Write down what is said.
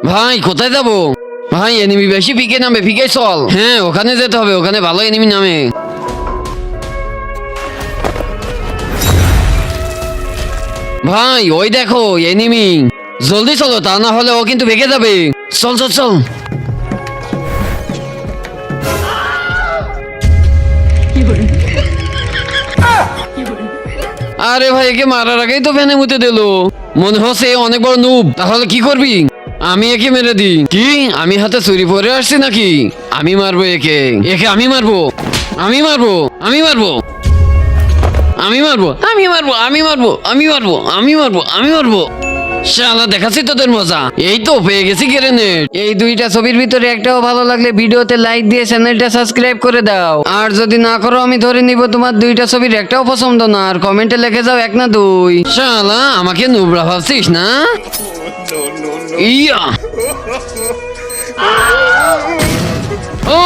ভাই কোথায় যাবো? ভাই এনিমি বেশি পিকে নামে, পিকে চল। হ্যাঁ ওখানে যেতে হবে, ওখানে ভালো এনিমি নামে। ভাই ওই দেখো এনিমি, জলদি চলো, তা না হলে ও কিন্তু ভেঙে যাবে। চল চল চল। আরে ভাই একে মারার আগেই তো ফেনে মুতে দিল, মনে হচ্ছে এ অনেক বড় নুব। তাহলে কি করবি? আমি একে মেরে দিই। কি আমি হাতে চুরি পরে আসছি নাকি? আমি মারবো একে, একে আমি মারবো, আমি মারবো, আমি মারবো, আমি মারবো, আমি মারবো, আমি মারবো, আমি মারবো, আমি মারবো, আমি মারবো। শালা দেখাচ্ছি তোদের মজা। এই তো পেয়ে গেছি গ্রেনেড। এই দুইটা ছবির ভিতরে একটাও ভালো লাগলে ভিডিওতে লাইক দিয়ে চ্যানেলটা সাবস্ক্রাইব করে দাও। আর যদি না করো আমি ধরে নিব তোমার দুইটা ছবির একটাও পছন্দ না। আর কমেন্টে লিখে যাও 1 না 2। শালা আমাকে নুবরা ভাবছিস না? ইয়া ও